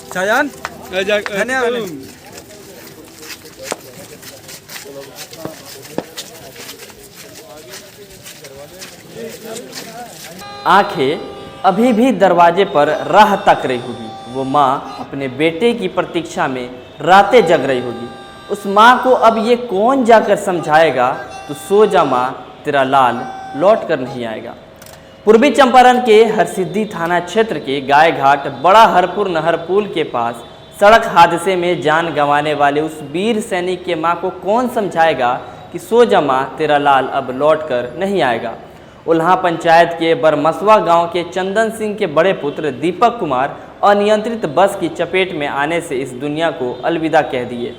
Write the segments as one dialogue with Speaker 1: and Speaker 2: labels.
Speaker 1: Sayan,
Speaker 2: आंखें अभी भी दरवाजे पर राह तक रही होगी। वो माँ अपने बेटे की प्रतीक्षा में रातें जग रही होगी। उस माँ को अब ये कौन जाकर समझाएगा, तो सो जा माँ, तेरा लाल लौट कर नहीं आएगा। पूर्वी चंपारण के हरसिद्धि थाना क्षेत्र के गायघाट बड़ा हरपुर नहर पुल के पास सड़क हादसे में जान गंवाने वाले उस वीर सैनिक के मां को कौन समझाएगा कि सो जा मां, तेरा लाल अब लौट कर नहीं आएगा। उल्हा पंचायत के बरमसवा गांव के चंदन सिंह के बड़े पुत्र दीपक कुमार अनियंत्रित बस की चपेट में आने से इस दुनिया को अलविदा कह दिए।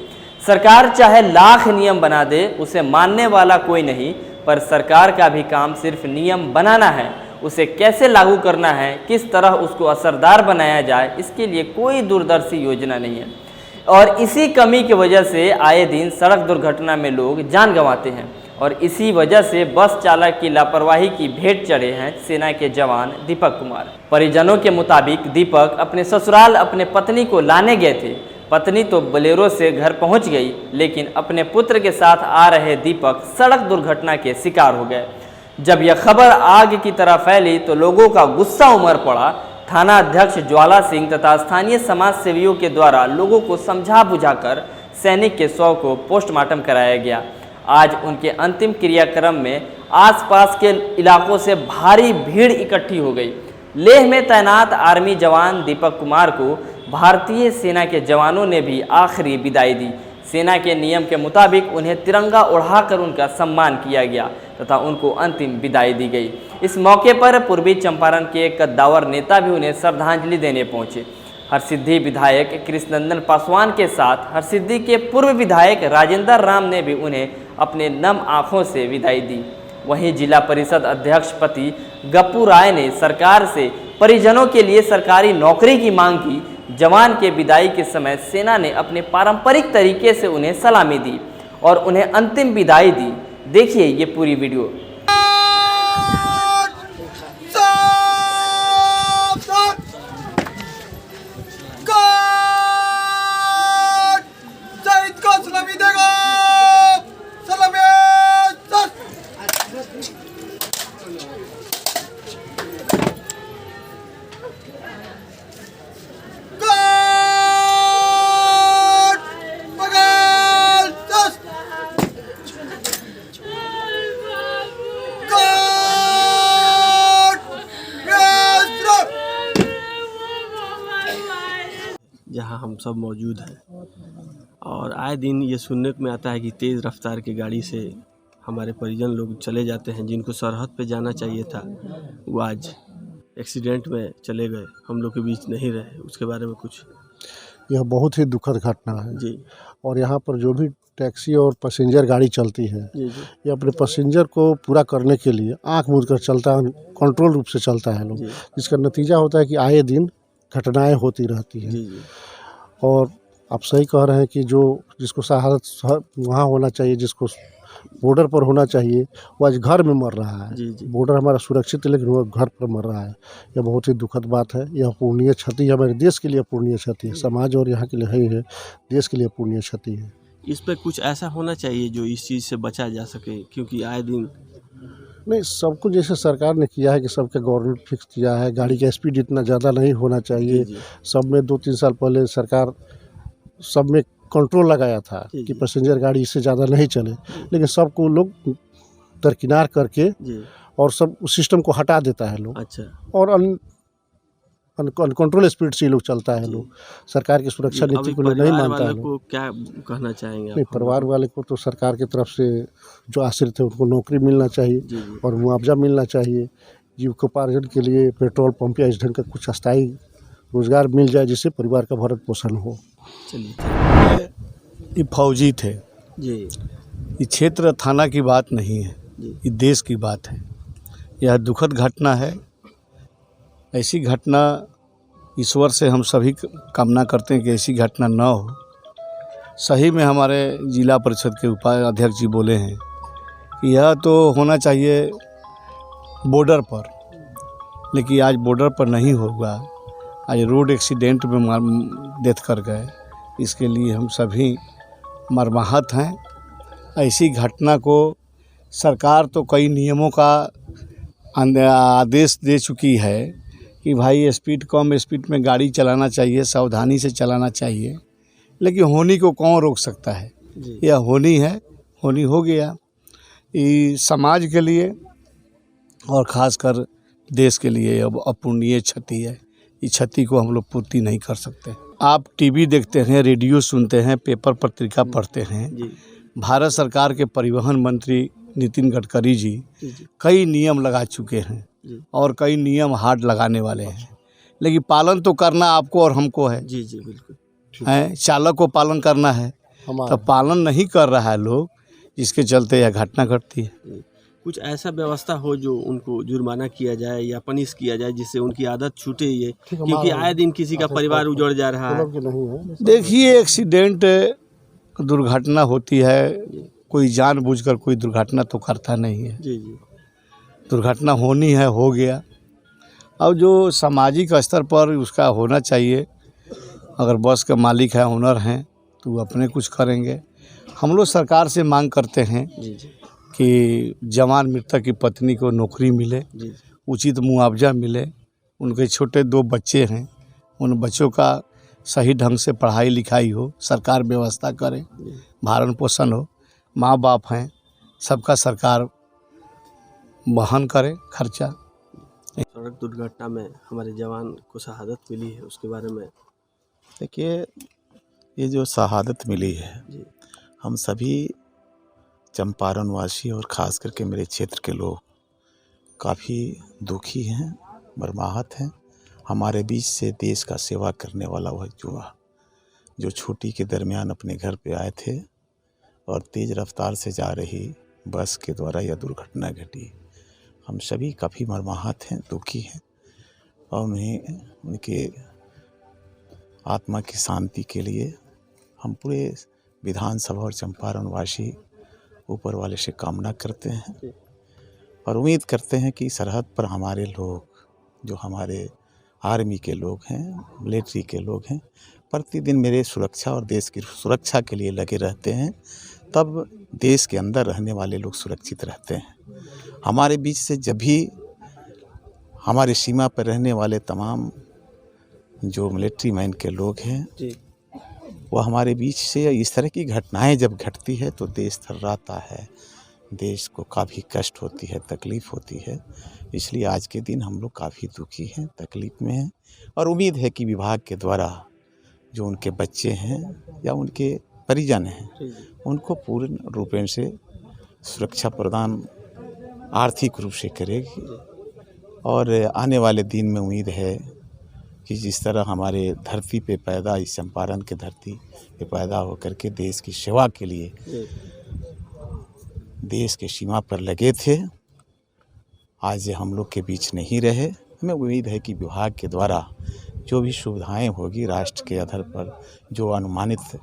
Speaker 2: सरकार चाहे लाख नियम बना दे, उसे मानने वाला कोई नहीं, पर सरकार का भी काम सिर्फ नियम बनाना है। उसे कैसे लागू करना है, किस तरह उसको असरदार बनाया जाए, इसके लिए कोई दूरदर्शी योजना नहीं है। और इसी कमी की वजह से आए दिन सड़क दुर्घटना में लोग जान गंवाते हैं। और इसी वजह से बस चालक की लापरवाही की भेंट चढ़े हैं सेना के जवान दीपक कुमार। परिजनों के मुताबिक दीपक अपने ससुराल अपने पत्नी को लाने गए थे। पत्नी तो बोलेरो से घर पहुंच गई, लेकिन अपने पुत्र के साथ आ रहे दीपक सड़क दुर्घटना के शिकार हो गए। जब यह खबर आग की तरह फैली तो लोगों का गुस्सा उमड़ पड़ा। थाना अध्यक्ष ज्वाला सिंह तथा स्थानीय समाज सेवियों के द्वारा लोगों को समझा बुझाकर सैनिक के शव को पोस्टमार्टम कराया गया। आज उनके अंतिम क्रियाक्रम में आसपास के इलाकों से भारी भीड़ इकट्ठी हो गई। लेह में तैनात आर्मी जवान दीपक कुमार को भारतीय सेना के जवानों ने भी आखिरी विदाई दी। सेना के नियम के मुताबिक उन्हें तिरंगा उड़ाकर उनका सम्मान किया गया तथा उनको अंतिम विदाई दी गई। इस मौके पर पूर्वी चंपारण के कद्दावर नेता भी उन्हें श्रद्धांजलि देने पहुंचे। हरसिद्धि विधायक कृष्णनंदन पासवान के साथ हरसिद्धि के पूर्व विधायक राजेंद्र राम ने भी उन्हें अपने नम आंखों से विदाई दी। वहीं जिला परिषद अध्यक्ष पति गप्पू राय ने सरकार से परिजनों के लिए सरकारी नौकरी की मांग की। जवान के विदाई के समय सेना ने अपने पारंपरिक तरीके से उन्हें सलामी दी और उन्हें अंतिम विदाई दी। देखिए ये पूरी वीडियो।
Speaker 3: जहाँ हम सब मौजूद हैं और आए दिन ये सुनने में आता है कि तेज़ रफ्तार की गाड़ी से हमारे परिजन लोग चले जाते हैं। जिनको सरहद पे जाना चाहिए था वो आज एक्सीडेंट में चले गए, हम लोग के बीच नहीं रहे। उसके बारे में कुछ?
Speaker 4: यह बहुत ही दुखद घटना है
Speaker 3: जी।
Speaker 4: और यहाँ पर जो भी टैक्सी और पैसेंजर गाड़ी चलती है
Speaker 3: जी।
Speaker 4: ये अपने पैसेंजर को पूरा करने के लिए आँख मूंद कर चलता है, कंट्रोल रूप से चलता है लोग, जिसका नतीजा होता है कि आए दिन घटनाएं होती रहती हैं। और आप सही कह रहे हैं कि जो जिसको शहादत वहाँ होना चाहिए, जिसको बॉर्डर पर होना चाहिए, वो आज घर में मर रहा है।
Speaker 3: जी जी
Speaker 4: बॉर्डर हमारा सुरक्षित है, लेकिन वो घर पर मर रहा है। यह बहुत ही दुखद बात है। यह पूर्णीय क्षति है, हमारे देश के लिए पूर्णीय क्षति है, समाज और यहाँ के लिए ही है, देश के लिए पूर्णीय क्षति है।
Speaker 3: इस पे कुछ ऐसा होना चाहिए जो इस चीज़ से बचा जा सके, क्योंकि आए दिन
Speaker 4: नहीं, सबको जैसे सरकार ने किया है कि सबके गवर्नमेंट फिक्स किया है, गाड़ी का स्पीड इतना ज़्यादा नहीं होना चाहिए।
Speaker 3: जी
Speaker 4: सब में 2-3 साल पहले सरकार सब में कंट्रोल लगाया था
Speaker 3: जी,
Speaker 4: कि
Speaker 3: जी।
Speaker 4: पैसेंजर गाड़ी इससे ज़्यादा नहीं चले, लेकिन सबको लोग दरकिनार करके
Speaker 3: जी
Speaker 4: और सब उस सिस्टम को हटा देता है लोग,
Speaker 3: अच्छा
Speaker 4: और अनकंट्रोल स्पीड से ये लोग चलता है
Speaker 3: जी।
Speaker 4: लोग, सरकार की सुरक्षा
Speaker 3: जी,
Speaker 4: नीति
Speaker 3: अभी
Speaker 4: को लोग नहीं
Speaker 3: परिवार
Speaker 4: मानता है
Speaker 3: वालों
Speaker 4: लोग।
Speaker 3: को क्या कहना चाहेंगे
Speaker 4: नहीं,
Speaker 3: आप?
Speaker 4: परिवार वाले को तो सरकार की तरफ से जो आश्रित है उनको नौकरी मिलना चाहिए
Speaker 3: जी जी
Speaker 4: और मुआवजा मिलना चाहिए। जीविकोपार्जन के लिए पेट्रोल पंप या इस ढंग का कुछ अस्थायी रोजगार मिल जाए, जिससे परिवार का भरण पोषण हो।
Speaker 3: चलिए
Speaker 1: ये फौजी थे।
Speaker 3: जी
Speaker 1: ये क्षेत्र थाना की बात नहीं है,
Speaker 3: जी
Speaker 1: ये देश की बात है। यह दुखद घटना है। ऐसी घटना ईश्वर से हम सभी कामना करते हैं कि ऐसी घटना न हो। सही में हमारे जिला परिषद के उपाध्यक्ष जी बोले हैं कि यह तो होना चाहिए बॉर्डर पर, लेकिन आज बॉर्डर पर नहीं होगा। आज रोड एक्सीडेंट में डेथ कर गए। इसके लिए हम सभी मर्माहत हैं। ऐसी घटना को सरकार तो कई नियमों का आदेश दे चुकी है कि भाई कम स्पीड में गाड़ी चलाना चाहिए, सावधानी से चलाना चाहिए, लेकिन होनी को कौन रोक सकता है।
Speaker 3: जी
Speaker 1: यह होनी है, होनी हो गया। ये समाज के लिए और ख़ासकर देश के लिए अब अपूर्णीय क्षति है। इस क्षति को हम लोग पूर्ति नहीं कर सकते। आप टीवी देखते हैं, रेडियो सुनते हैं, पेपर पत्रिका पढ़ते हैं।
Speaker 3: जी
Speaker 1: भारत सरकार के परिवहन मंत्री नितिन गडकरी जी
Speaker 3: जी
Speaker 1: कई नियम लगा चुके हैं
Speaker 3: जी
Speaker 1: और कई नियम हार्ड लगाने वाले हैं, लेकिन पालन तो करना आपको और हमको है।
Speaker 3: जी जी बिल्कुल।
Speaker 1: हैं, चालक को पालन करना है, तो पालन नहीं कर रहा है लोग, जिसके चलते यह घटना घटती है।
Speaker 3: कुछ ऐसा व्यवस्था हो जो उनको जुर्माना किया जाए या पनिश किया जाए, जिससे उनकी आदत छूटे ये, क्योंकि आए दिन किसी का परिवार उजड़ जा रहा है।
Speaker 4: नहीं है।
Speaker 1: देखिए, एक्सीडेंट दुर्घटना होती है, कोई जानबूझकर कोई दुर्घटना तो करता नहीं है।
Speaker 3: जी जी
Speaker 1: दुर्घटना होनी है, हो गया। अब जो सामाजिक स्तर पर उसका होना चाहिए, अगर बस का मालिक है, ओनर हैं, तो वो अपने कुछ करेंगे। हम लोग सरकार से मांग करते हैं
Speaker 3: जी जी
Speaker 1: कि जवान मृतक की पत्नी को नौकरी मिले,
Speaker 3: जी
Speaker 1: उचित मुआवजा मिले। उनके छोटे 2 बच्चे हैं, उन बच्चों का सही ढंग से पढ़ाई लिखाई हो, सरकार व्यवस्था करे, भरण पोषण हो। माँ बाप हैं, सबका सरकार वहन करे खर्चा।
Speaker 3: सड़क दुर्घटना में हमारे जवान को शहादत मिली है, उसके बारे में
Speaker 5: देखिए, ये जो शहादत मिली है,
Speaker 3: जी
Speaker 5: हम सभी चंपारण वासी और ख़ास करके मेरे क्षेत्र के लोग काफ़ी दुखी हैं, मर्माहत हैं। हमारे बीच से देश का सेवा करने वाला वह युवा जो छुट्टी के दरमियान अपने घर पे आए थे और तेज़ रफ्तार से जा रही बस के द्वारा यह दुर्घटना घटी। हम सभी काफ़ी मर्माहत हैं, दुखी हैं, और उन्हें उनके आत्मा की शांति के लिए हम पूरे विधानसभा और चंपारण वासी ऊपर वाले से कामना करते हैं और उम्मीद करते हैं कि सरहद पर हमारे लोग, जो हमारे आर्मी के लोग हैं, मिलिट्री के लोग हैं, प्रतिदिन मेरे सुरक्षा और देश की सुरक्षा के लिए लगे रहते हैं, तब देश के अंदर रहने वाले लोग सुरक्षित रहते हैं। हमारे बीच से जब भी हमारे सीमा पर रहने वाले तमाम जो मिलिट्री मैन के लोग हैं,
Speaker 3: जी
Speaker 5: वो हमारे बीच से इस तरह की घटनाएं जब घटती है तो देश थर्राता है, देश को काफ़ी कष्ट होती है, तकलीफ़ होती है। इसलिए आज के दिन हम लोग काफ़ी दुखी हैं, तकलीफ़ में हैं, और उम्मीद है कि विभाग के द्वारा जो उनके बच्चे हैं या उनके परिजन हैं, उनको पूर्ण रूपेण से सुरक्षा प्रदान आर्थिक रूप से करेगी। और आने वाले दिन में उम्मीद है कि जिस तरह हमारे धरती पे पैदा, इस चंपारण के धरती पे पैदा होकर के देश की सेवा के लिए देश के सीमा पर लगे थे, आज हम लोग के बीच नहीं रहे। हमें उम्मीद है कि विभाग के द्वारा जो भी सुविधाएं होगी राष्ट्र के आधार पर जो अनुमानित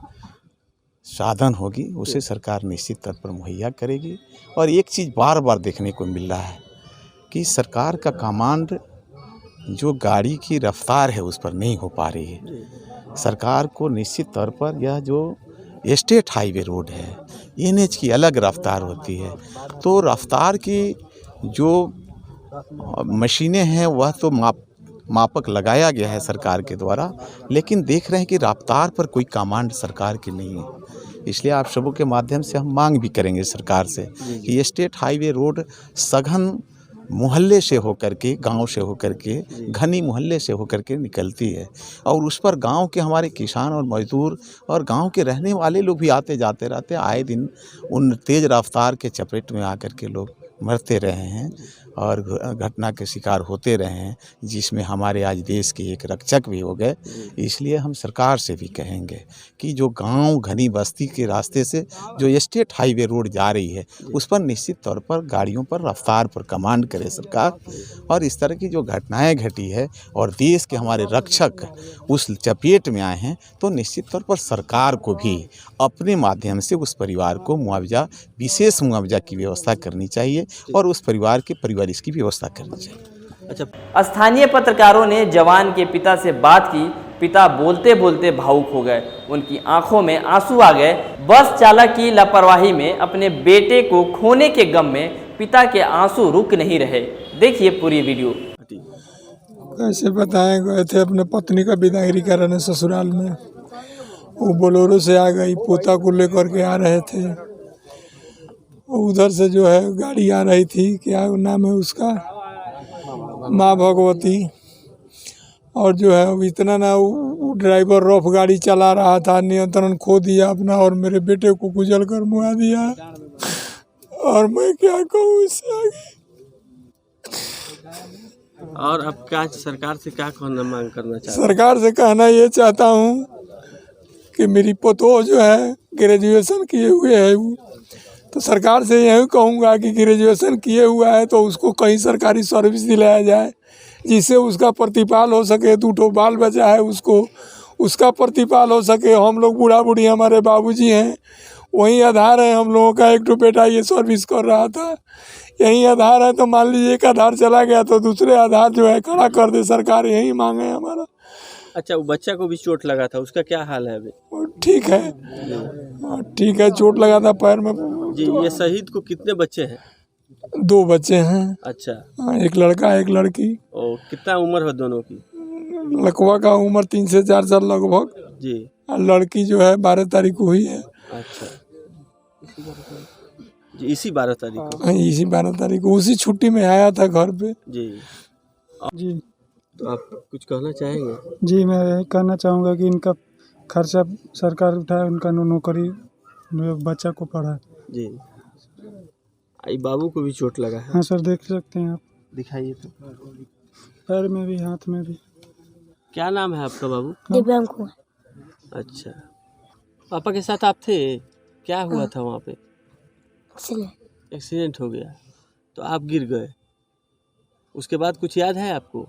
Speaker 5: साधन होगी उसे सरकार निश्चित तौर पर मुहैया करेगी। और एक चीज़ बार बार देखने को मिल रहा है कि सरकार का कमांड जो गाड़ी की रफ्तार है उस पर नहीं हो पा रही है। सरकार को निश्चित तौर पर यह जो स्टेट हाईवे रोड है NH की अलग रफ्तार होती है, तो रफ्तार की जो मशीनें हैं वह तो मापक लगाया गया है सरकार के द्वारा, लेकिन देख रहे हैं कि रफ्तार पर कोई कमांड सरकार की नहीं है। इसलिए आप सबों के माध्यम से हम मांग भी करेंगे सरकार से कि स्टेट हाईवे रोड सघन मोहल्ले से होकर के, गांव से होकर के, घनी मोहल्ले से होकर के निकलती है और उस पर गांव के हमारे किसान और मजदूर और गांव के रहने वाले लोग भी आते जाते रहते हैं। आए दिन उन तेज़ रफ्तार के चपेट में आकर के लोग मरते रहे हैं और घटना के शिकार होते रहे हैं, जिसमें हमारे आज देश के एक रक्षक भी हो गए। इसलिए हम सरकार से भी कहेंगे कि जो गांव घनी बस्ती के रास्ते से जो स्टेट हाईवे रोड जा रही है उस पर निश्चित तौर पर गाड़ियों पर रफ्तार पर कमांड करे सरकार। और इस तरह की जो घटनाएं घटी है और देश के हमारे रक्षक उस चपेट में आए हैं, तो निश्चित तौर पर सरकार को भी अपने माध्यम से उस परिवार को मुआवजा, विशेष मुआवजा की व्यवस्था करनी चाहिए और उस परिवार के परिवार इसकी व्यवस्था करनी चाहिए।
Speaker 2: अच्छा, स्थानीय पत्रकारों ने जवान के पिता से बात की। पिता बोलते बोलते भावुक हो गए, उनकी आंखों में आंसू आ गए। बस चालक की लापरवाही में अपने बेटे को खोने के गम में पिता के आंसू रुक नहीं रहे। देखिए पूरी वीडियो।
Speaker 6: कैसे बताएं, गए थे अपने पत्नी का विदाई कराने ससुराल में। वो बोलेरो से आ गई, पोता को लेकर के आ रहे थे। उधर से जो है गाड़ी आ रही थी, क्या नाम है उसका, माँ भगवती। और जो है इतना ना वो ड्राइवर रफ गाड़ी चला रहा था, नियंत्रण खो दिया अपना और मेरे बेटे को कुचल कर मुआ दिया। और मैं क्या कहूँ इससे आगे।
Speaker 3: और अब क्या सरकार से क्या कहना मांग करना चाहते हैं?
Speaker 6: सरकार से कहना ये चाहता हूँ कि मेरी पोतो जो है ग्रेजुएशन किए हुए है, वो तो सरकार से यही कहूँगा कि ग्रेजुएशन किए हुआ है तो उसको कहीं सरकारी सर्विस दिलाया जाए, जिससे उसका प्रतिपाल हो सके। 2 ठो बाल बचा है उसको, उसका प्रतिपाल हो सके। हम लोग बूढ़ा बूढ़ी, हमारे बाबूजी हैं, वहीं आधार है हम लोगों का। 1 ठो बेटा ये सर्विस कर रहा था, यही आधार है। तो मान लीजिए एक आधार चला गया तो दूसरे आधार जो है खड़ा कर दे सरकार, यही मांग है हमारा।
Speaker 3: अच्छा, वो बच्चा को भी चोट लगा था, उसका क्या हाल है अभी?
Speaker 6: ठीक है, ठीक है, चोट लगा था पैर में
Speaker 3: जी। ये शहीद को कितने बच्चे हैं?
Speaker 6: 2 बच्चे हैं।
Speaker 3: अच्छा,
Speaker 6: एक लड़का एक लड़की।
Speaker 3: और कितना उम्र है दोनों की?
Speaker 6: लड़कवा का उम्र 3 से 4 साल लगभग
Speaker 3: जी,
Speaker 6: और लड़की जो है 12 तारीख को हुई है।
Speaker 3: अच्छा जी, इसी 12 तारीख को?
Speaker 6: हाँ, इसी 12 तारीख को, उसी छुट्टी में आया था घर पे।
Speaker 3: जी
Speaker 6: जी,
Speaker 3: तो आप कुछ कहना चाहेंगे?
Speaker 6: जी मैं यही कहना चाहूँगा कि इनका खर्चा सरकार उठाए, उनका नौकरी बच्चा को पढ़ाए।
Speaker 3: जी, आई बाबू को भी चोट लगा है?
Speaker 6: हाँ सर, देख सकते हैं आप,
Speaker 3: दिखाइए तो।
Speaker 6: पैर में भी हाथ में भी।
Speaker 3: क्या नाम है आपका बाबू?
Speaker 7: दिव्यांग कुमार।
Speaker 3: अच्छा, पापा के साथ आप थे? क्या हुआ था वहाँ पे? एक्सीडेंट हो गया तो आप गिर गए, उसके बाद कुछ याद है आपको?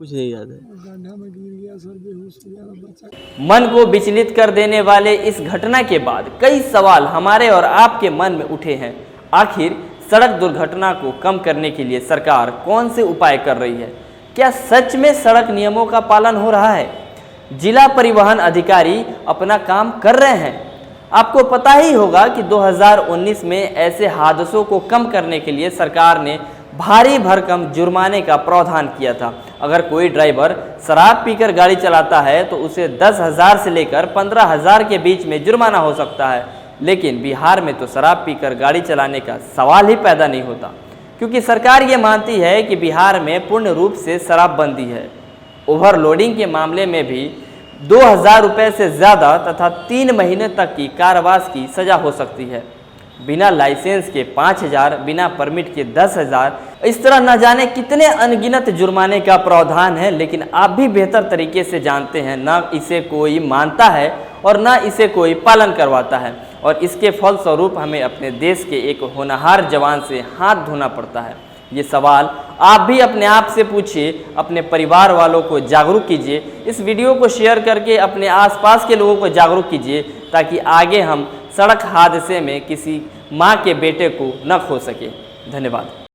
Speaker 3: कुछ नहीं याद है?
Speaker 6: गड्ढा में गिर गया सर, बेहोश हो गया बच्चा।
Speaker 2: मन को विचलित कर देने वाले इस घटना के बाद कई सवाल हमारे और आपके मन में उठे हैं। आखिर सड़क दुर्घटना को कम करने के लिए सरकार कौन से उपाय कर रही है? क्या सच में सड़क नियमों का पालन हो रहा है? जिला परिवहन अधिकारी अपना काम कर रहे हैं? आपको पता ही होगा कि 2019 में ऐसे हादसों को कम करने के लिए सरकार ने भारी भरकम जुर्माने का प्रावधान किया था। अगर कोई ड्राइवर शराब पीकर गाड़ी चलाता है तो उसे 10,000 से लेकर 15,000 के बीच में जुर्माना हो सकता है। लेकिन बिहार में तो शराब पीकर गाड़ी चलाने का सवाल ही पैदा नहीं होता, क्योंकि सरकार ये मानती है कि बिहार में पूर्ण रूप से शराबबंदी है। ओवरलोडिंग के मामले में भी 2,000 रुपये से ज़्यादा तथा 3 महीने तक की कारावास की सज़ा हो सकती है। बिना लाइसेंस के 5,000, बिना परमिट के 10,000, इस तरह न जाने कितने अनगिनत जुर्माने का प्रावधान है। लेकिन आप भी बेहतर तरीके से जानते हैं, ना इसे कोई मानता है और ना इसे कोई पालन करवाता है। और इसके फलस्वरूप हमें अपने देश के एक होनहार जवान से हाथ धोना पड़ता है। ये सवाल आप भी अपने आप से पूछिए, अपने परिवार वालों को जागरूक कीजिए, इस वीडियो को शेयर करके अपने आसपास के लोगों को जागरूक कीजिए, ताकि आगे हम सड़क हादसे में किसी माँ के बेटे को न खो सके। धन्यवाद।